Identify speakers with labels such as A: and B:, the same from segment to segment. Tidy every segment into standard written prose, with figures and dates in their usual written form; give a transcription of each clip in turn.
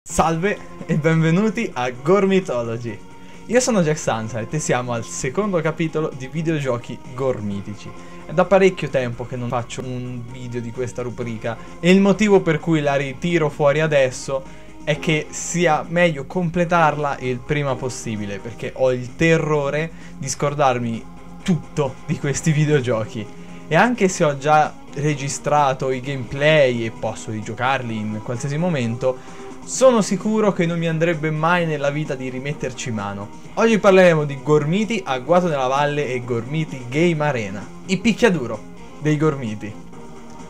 A: Salve e benvenuti a Gormitology. Io sono Jack Sunset e siamo al secondo capitolo di videogiochi gormitici. È da parecchio tempo che non faccio un video di questa rubrica e il motivo per cui la ritiro fuori adesso è che sia meglio completarla il prima possibile, perché ho il terrore di scordarmi tutto di questi videogiochi. E anche se ho già registrato i gameplay e posso rigiocarli in qualsiasi momento, sono sicuro che non mi andrebbe mai nella vita di rimetterci mano. Oggi parleremo di Gormiti, Agguato nella Valle e Gormiti Game Arena, i picchiaduro dei Gormiti.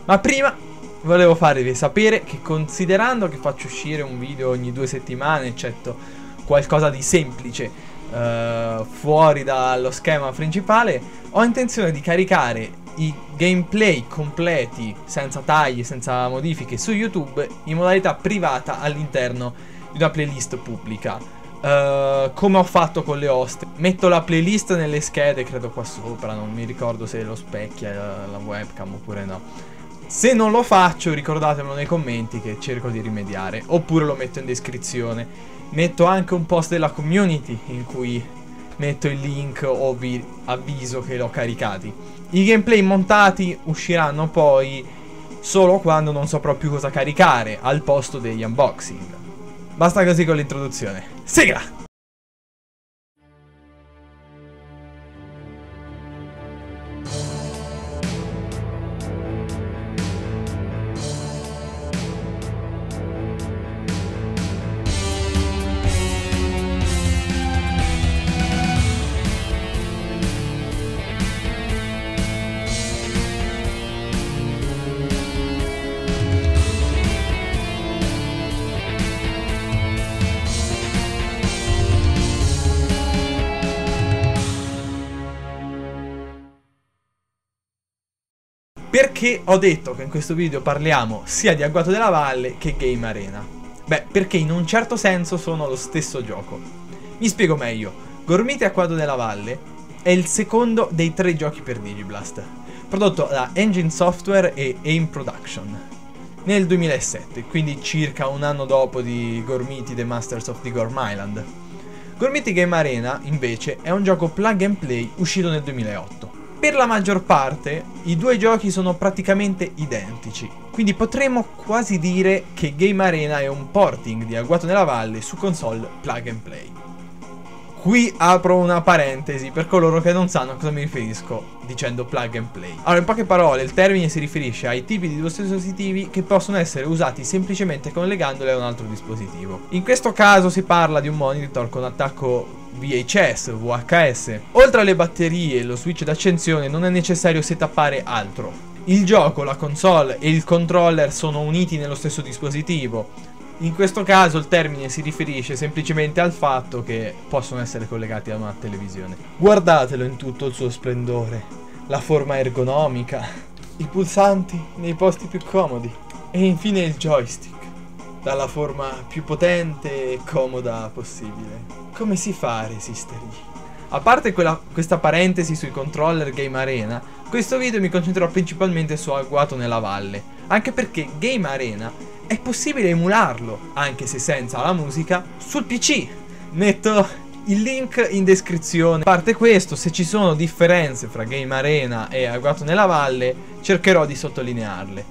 A: Ma prima volevo farvi sapere che, considerando che faccio uscire un video ogni 2 settimane, eccetto qualcosa di semplice fuori dallo schema principale, ho intenzione di caricare i gameplay completi, senza tagli, senza modifiche, su YouTube in modalità privata all'interno di una playlist pubblica, come ho fatto con le host. Metto la playlist nelle schede, credo qua sopra, non mi ricordo se lo specchia la webcam oppure no. Se non lo faccio, ricordatemelo nei commenti che cerco di rimediare, oppure lo metto in descrizione. Metto anche un post della community in cui metto il link o vi avviso che l'ho caricati. I gameplay montati usciranno poi solo quando non saprò più cosa caricare al posto degli unboxing. Basta così con l'introduzione. Sigla! Perché ho detto che in questo video parliamo sia di Agguato della Valle che Game Arena? Beh, perché in un certo senso sono lo stesso gioco. Mi spiego meglio. Gormiti Agguato della Valle è il secondo dei 3 giochi per Digiblast, prodotto da Engine Software e AIM Production nel 2007, quindi circa un anno dopo di Gormiti The Masters of the Gorm Island. Gormiti Game Arena, invece, è un gioco plug and play uscito nel 2008. Per la maggior parte i due giochi sono praticamente identici, quindi potremmo quasi dire che Game Arena è un porting di Agguato nella Valle su console plug and play. Qui apro una parentesi per coloro che non sanno a cosa mi riferisco dicendo plug and play. Allora, in poche parole, il termine si riferisce ai tipi di dispositivi che possono essere usati semplicemente collegandoli a un altro dispositivo. In questo caso si parla di un monitor con attacco VHS, VHS. Oltre alle batterie e lo switch d'accensione non è necessario setappare altro. Il gioco, la console e il controller sono uniti nello stesso dispositivo. In questo caso il termine si riferisce semplicemente al fatto che possono essere collegati a una televisione. Guardatelo in tutto il suo splendore, la forma ergonomica, i pulsanti nei posti più comodi e infine il joystick, dalla forma più potente e comoda possibile. Come si fa a resistergli? A parte questa parentesi sui controller Game Arena, questo video mi concentrerò principalmente su Agguato nella Valle, anche perché Game Arena è possibile emularlo, anche se senza la musica, sul PC. Metto il link in descrizione. A parte questo, se ci sono differenze fra Game Arena e Agguato nella Valle, cercherò di sottolinearle.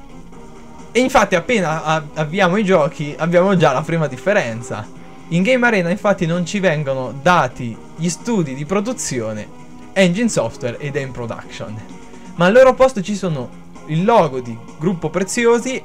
A: E infatti appena avviamo i giochi, abbiamo già la prima differenza. In Game Arena infatti non ci vengono dati gli studi di produzione Engine Software ed AIM Production, ma al loro posto ci sono il logo di Gruppo Preziosi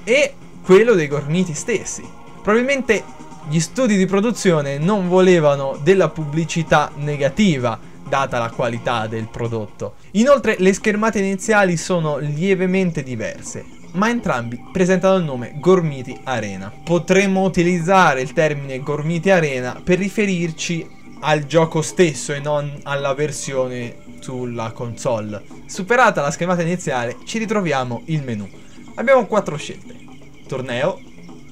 A: e quello dei Gormiti stessi. Probabilmente gli studi di produzione non volevano della pubblicità negativa, data la qualità del prodotto. Inoltre le schermate iniziali sono lievemente diverse, ma entrambi presentano il nome Gormiti Arena. Potremmo utilizzare il termine Gormiti Arena per riferirci al gioco stesso e non alla versione sulla console. Superata la schermata iniziale, ci ritroviamo il menu. Abbiamo 4 scelte: torneo,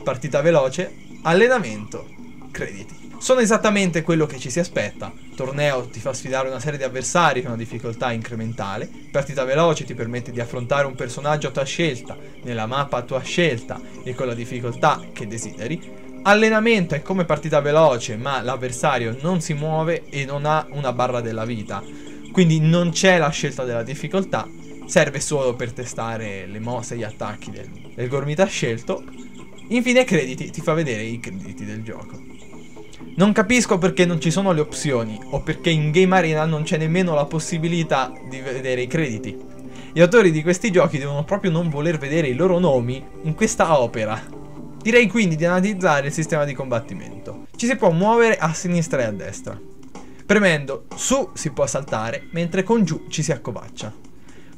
A: partita veloce, allenamento, crediti. Sono esattamente quello che ci si aspetta. Torneo ti fa sfidare una serie di avversari con una difficoltà incrementale. Partita veloce ti permette di affrontare un personaggio a tua scelta, nella mappa a tua scelta e con la difficoltà che desideri. Allenamento è come partita veloce, ma l'avversario non si muove e non ha una barra della vita, quindi non c'è la scelta della difficoltà, serve solo per testare le mosse e gli attacchi del gormita scelto. Infine crediti, ti fa vedere i crediti del gioco. Non capisco perché non ci sono le opzioni, o perché in Game Arena non c'è nemmeno la possibilità di vedere i crediti. Gli autori di questi giochi devono proprio non voler vedere i loro nomi in questa opera. Direi quindi di analizzare il sistema di combattimento. Ci si può muovere a sinistra e a destra. Premendo su si può saltare, mentre con giù ci si accovaccia.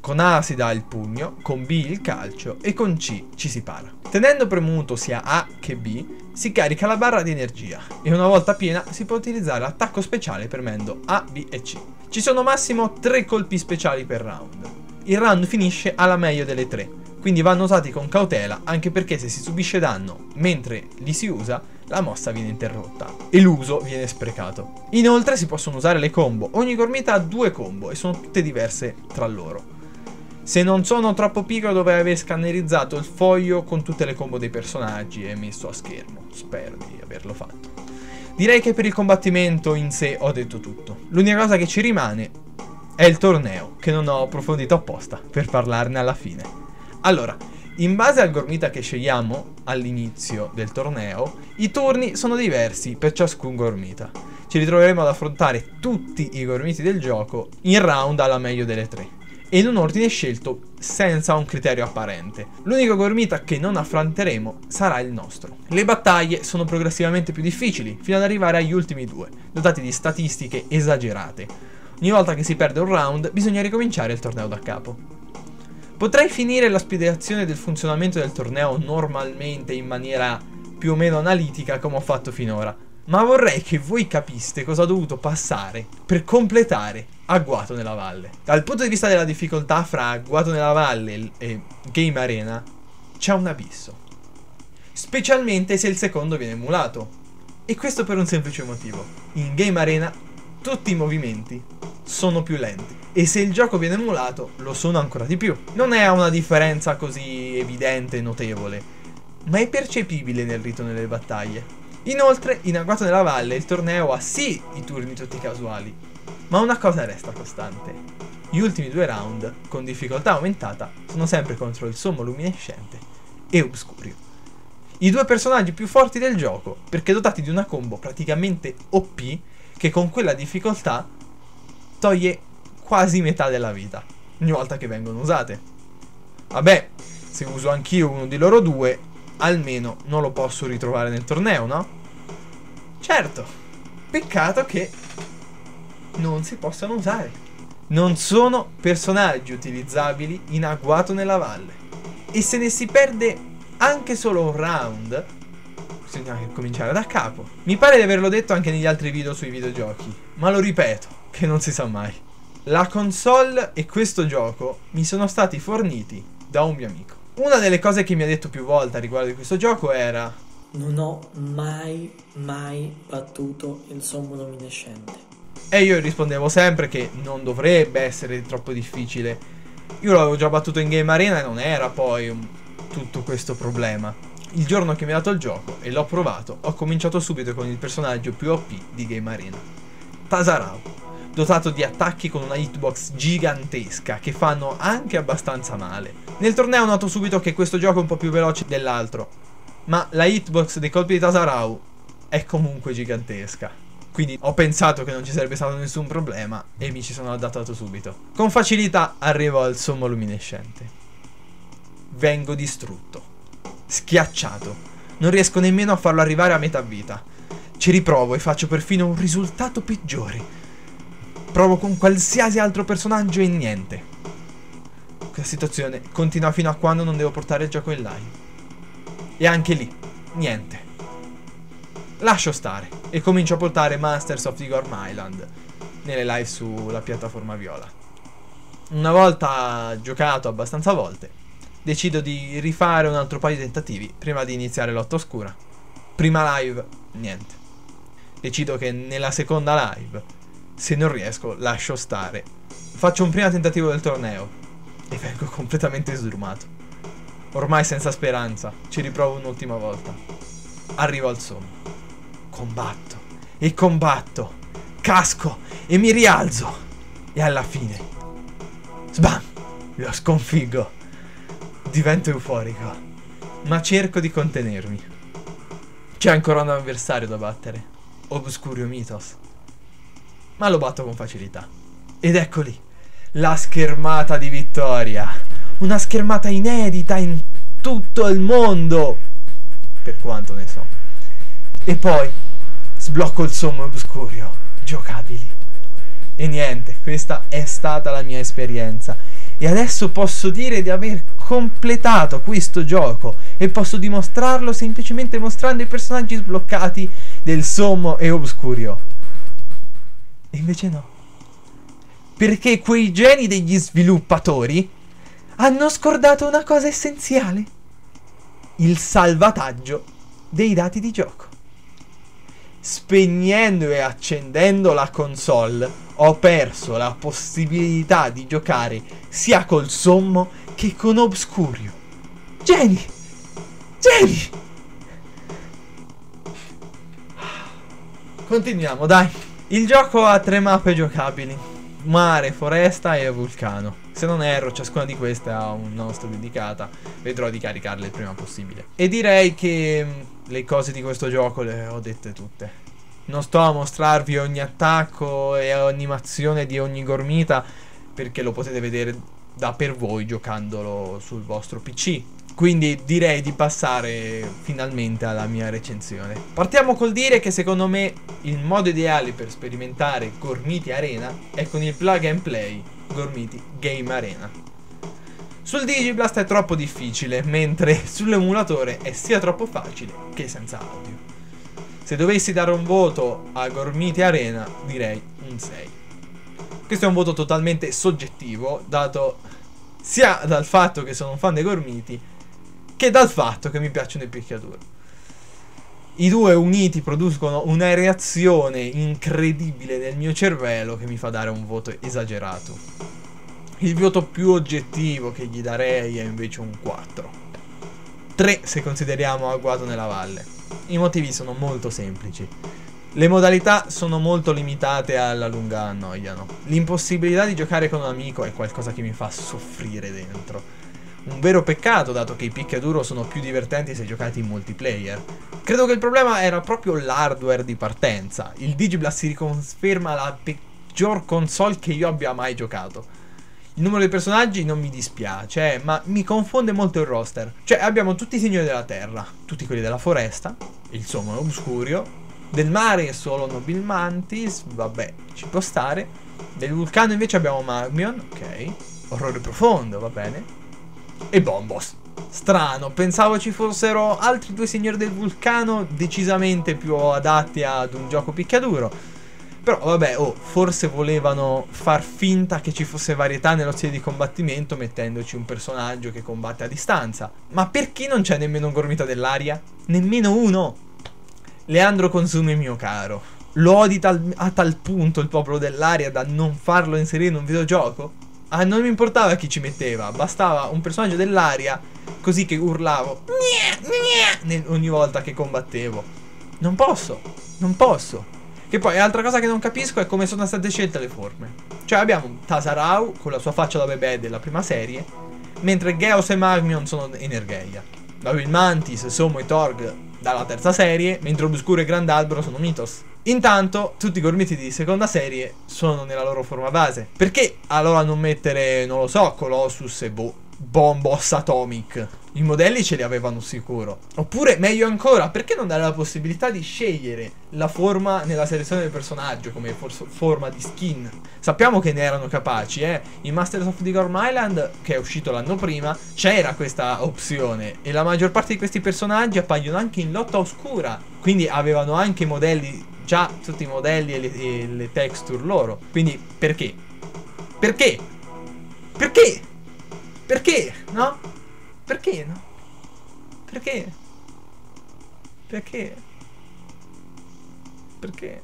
A: Con A si dà il pugno, con B il calcio e con C ci si para. Tenendo premuto sia A che B si carica la barra di energia e una volta piena si può utilizzare l'attacco speciale premendo A, B e C. Ci sono massimo 3 colpi speciali per round. Il round finisce alla meglio delle 3, quindi vanno usati con cautela anche perché se si subisce danno mentre li si usa la mossa viene interrotta e l'uso viene sprecato. Inoltre si possono usare le combo, ogni gormita ha 2 combo e sono tutte diverse tra loro. Se non sono troppo piccolo dovrei aver scannerizzato il foglio con tutte le combo dei personaggi e messo a schermo, spero di averlo fatto. Direi che per il combattimento in sé ho detto tutto, l'unica cosa che ci rimane è il torneo, che non ho approfondito apposta per parlarne alla fine. Allora, in base al gormita che scegliamo all'inizio del torneo, i turni sono diversi per ciascun gormita. Ci ritroveremo ad affrontare tutti i gormiti del gioco in round alla meglio delle 3. E in un ordine scelto senza un criterio apparente. L'unico gormita che non affronteremo sarà il nostro. Le battaglie sono progressivamente più difficili, fino ad arrivare agli ultimi 2, dotati di statistiche esagerate. Ogni volta che si perde un round bisogna ricominciare il torneo da capo. Potrei finire la spiegazione del funzionamento del torneo normalmente in maniera più o meno analitica come ho fatto finora, ma vorrei che voi capiste cosa ho dovuto passare per completare Agguato nella Valle. Dal punto di vista della difficoltà fra Agguato nella Valle e Game Arena c'è un abisso, specialmente se il secondo viene emulato, e questo per un semplice motivo: in Game Arena tutti i movimenti sono più lenti e se il gioco viene emulato lo sono ancora di più. Non è una differenza così evidente e notevole, ma è percepibile nel ritmo delle battaglie. Inoltre, in Agguato nella Valle il torneo ha sì i turni tutti casuali, ma una cosa resta costante: gli ultimi 2 round, con difficoltà aumentata, sono sempre contro il Sommo Luminescente e Obscurio, i 2 personaggi più forti del gioco, perché dotati di una combo praticamente OP che con quella difficoltà toglie quasi metà della vita ogni volta che vengono usate. Vabbè, se uso anch'io uno di loro 2, almeno non lo posso ritrovare nel torneo, no? Certo, peccato che non si possano usare. Non sono personaggi utilizzabili in Agguato nella Valle, e se ne si perde anche solo un round bisogna cominciare da capo. Mi pare di averlo detto anche negli altri video sui videogiochi, ma lo ripeto, che non si sa mai. La console e questo gioco mi sono stati forniti da un mio amico. Una delle cose che mi ha detto più volte riguardo di questo gioco era:
B: non ho mai battuto il Sommo Luminescente.
A: E io rispondevo sempre che non dovrebbe essere troppo difficile. Io l'avevo già battuto in Game Arena e non era poi tutto questo problema. Il giorno che mi ha dato il gioco e l'ho provato, ho cominciato subito con il personaggio più OP di Game Arena, Tasarau, dotato di attacchi con una hitbox gigantesca che fanno anche abbastanza male. Nel torneo ho notato subito che questo gioco è un po' più veloce dell'altro, ma la hitbox dei colpi di Tasarau è comunque gigantesca. Quindi ho pensato che non ci sarebbe stato nessun problema e mi ci sono adattato subito. Con facilità arrivo al Sommo Luminescente. Vengo distrutto, schiacciato, non riesco nemmeno a farlo arrivare a metà vita. Ci riprovo e faccio perfino un risultato peggiore. Provo con qualsiasi altro personaggio e niente. Questa situazione continua fino a quando non devo portare il gioco in live. E anche lì, niente. Lascio stare e comincio a portare Masters of the Gorm Island nelle live sulla piattaforma viola. Una volta giocato abbastanza volte, decido di rifare un altro paio di tentativi prima di iniziare Lotta Oscura. Prima live, niente. Decido che nella seconda live, se non riesco, lascio stare. Faccio un primo tentativo del torneo e vengo completamente sdrumato. Ormai senza speranza, ci riprovo un'ultima volta. arrivo al sommo. Combatto e combatto, casco e mi rialzo. E alla fine, sbam, lo sconfiggo. Divento euforico, ma cerco di contenermi. C'è ancora un avversario da battere, Obscurio Mythos, ma lo batto con facilità. Ed ecco lì, la schermata di vittoria. Una schermata inedita in tutto il mondo, per quanto ne so. E poi sblocco il sommo Obscurio, giocabili. E niente, questa è stata la mia esperienza. E adesso posso dire di aver completato questo gioco e posso dimostrarlo semplicemente mostrando i personaggi sbloccati del sommo e Obscurio. E invece no. Perché quei geni degli sviluppatori hanno scordato una cosa essenziale: il salvataggio dei dati di gioco. Spegnendo e accendendo la console ho perso la possibilità di giocare sia col sommo che con Obscurio. Geni! Geni! Continuiamo, dai. Il gioco ha 3 mappe giocabili: mare, foresta e vulcano. Se non erro, ciascuna di queste ha una nostra dedicata. Vedrò di caricarle il prima possibile. E direi che le cose di questo gioco le ho dette tutte. Non sto a mostrarvi ogni attacco e animazione di ogni gormita, perché lo potete vedere da per voi giocandolo sul vostro PC. Quindi direi di passare finalmente alla mia recensione. Partiamo col dire che secondo me il modo ideale per sperimentare Gormiti Arena è con il plug and play Gormiti Game Arena. Sul Digiblast è troppo difficile, mentre sull'emulatore è sia troppo facile che senza audio. Se dovessi dare un voto a Gormiti Arena, direi un 6. Questo è un voto totalmente soggettivo, dato sia dal fatto che sono un fan dei Gormiti, che dal fatto che mi piacciono i picchiaduro. I due uniti producono una reazione incredibile nel mio cervello che mi fa dare un voto esagerato. Il voto più oggettivo che gli darei è invece un 4. 3 se consideriamo Agguato nella Valle. I motivi sono molto semplici. Le modalità sono molto limitate, alla lunga annoiano. L'impossibilità di giocare con un amico è qualcosa che mi fa soffrire dentro. Un vero peccato, dato che i picchiaduro sono più divertenti se giocati in multiplayer. Credo che il problema era proprio l'hardware di partenza. Il Digiblast si riconferma la peggior console che io abbia mai giocato. Il numero dei personaggi non mi dispiace, ma mi confonde molto il roster. Cioè abbiamo tutti i signori della terra, tutti quelli della foresta, il sommo Obscurio, del mare solo Nobil Mantis, vabbè, ci può stare. Del vulcano invece abbiamo Magmion, ok, orrore profondo, va bene, e Bombos. Strano, pensavo ci fossero altri 2 signori del vulcano decisamente più adatti ad un gioco picchiaduro. Però vabbè, forse volevano far finta che ci fosse varietà nello stile di combattimento mettendoci un personaggio che combatte a distanza. Ma perché non c'è nemmeno un gormita dell'aria? Nemmeno uno! Leandro Consumi, mio caro, lo odi a tal punto il popolo dell'aria da non farlo inserire in un videogioco? Ah, non mi importava chi ci metteva, bastava un personaggio dell'aria così che urlavo ogni volta che combattevo. Non posso, non posso. Che poi altra cosa che non capisco è come sono state scelte le forme. Cioè abbiamo Tasarau con la sua faccia da bebè della prima serie, mentre Geos e Magmion sono Energeia. Nobil Mantis, Sommo e Torg dalla terza serie, mentre Obscuro e Grandalbero sono Mythos. Intanto tutti i gormiti di seconda serie sono nella loro forma base. Perché allora non mettere, non lo so, Colossus e Bombos Atomic? I modelli ce li avevano sicuro. Oppure, meglio ancora, perché non dare la possibilità di scegliere la forma nella selezione del personaggio come forma di skin? Sappiamo che ne erano capaci, In Masters of the Gorm Island, che è uscito l'anno prima, c'era questa opzione. E la maggior parte di questi personaggi appaiono anche in lotta oscura. Quindi avevano anche i modelli, già tutti i modelli e le texture loro. Quindi, perché? Perché? Perché? Perché? No? Perché no? Perché? Perché? Perché?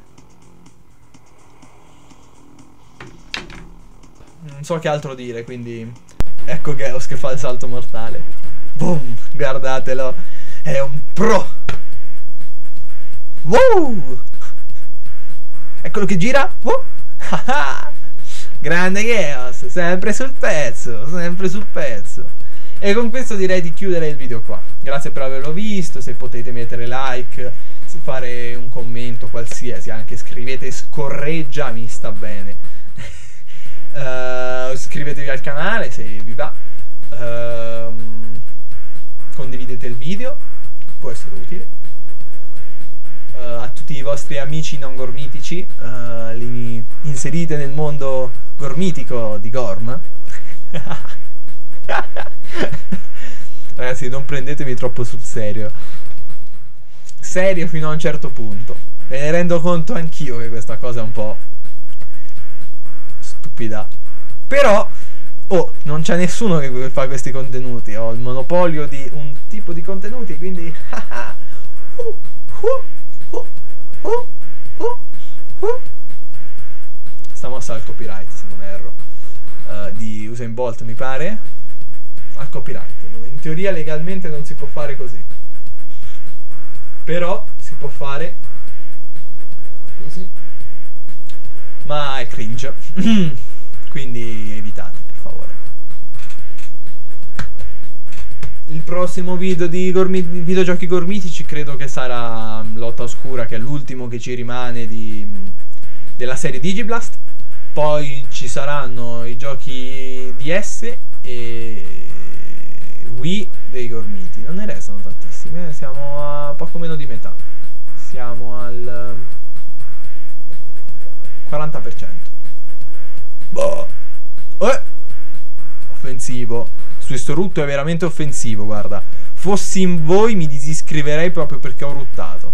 A: Non so che altro dire, quindi ecco Geos che fa il salto mortale. Boom, guardatelo. È un pro. Wow! Eccolo che gira. Wow! Grande Chaos, sempre sul pezzo, sempre sul pezzo. E con questo direi di chiudere il video qua. Grazie per averlo visto, se potete mettere like, fare un commento qualsiasi, anche scrivete scorreggia, mi sta bene. Iscrivetevi al canale se vi va. Condividete il video, può essere utile. A tutti i vostri amici non gormitici, li inserite nel mondo gormitico di Gorm. Ragazzi, non prendetemi troppo sul serio. Serio fino a un certo punto. Me ne rendo conto anch'io che questa cosa è un po' stupida. Però non c'è nessuno che fa questi contenuti. Ho il monopolio di un tipo di contenuti, quindi sta mossa al copyright, se non erro, di Usain Bolt, mi pare. Al copyright. In teoria legalmente non si può fare così, però si può fare così, ma è cringe. Quindi evitate, per favore. Il prossimo video di videogiochi gormitici credo che sarà Lotta Oscura, che è l'ultimo che ci rimane della serie Digiblast. Poi ci saranno i giochi DS e Wii dei gormiti. Non ne restano tantissimi, siamo a poco meno di metà. Siamo al 40%. Boh. Offensivo. Questo rutto è veramente offensivo, guarda. Fossi in voi mi disiscriverei proprio perché ho ruttato.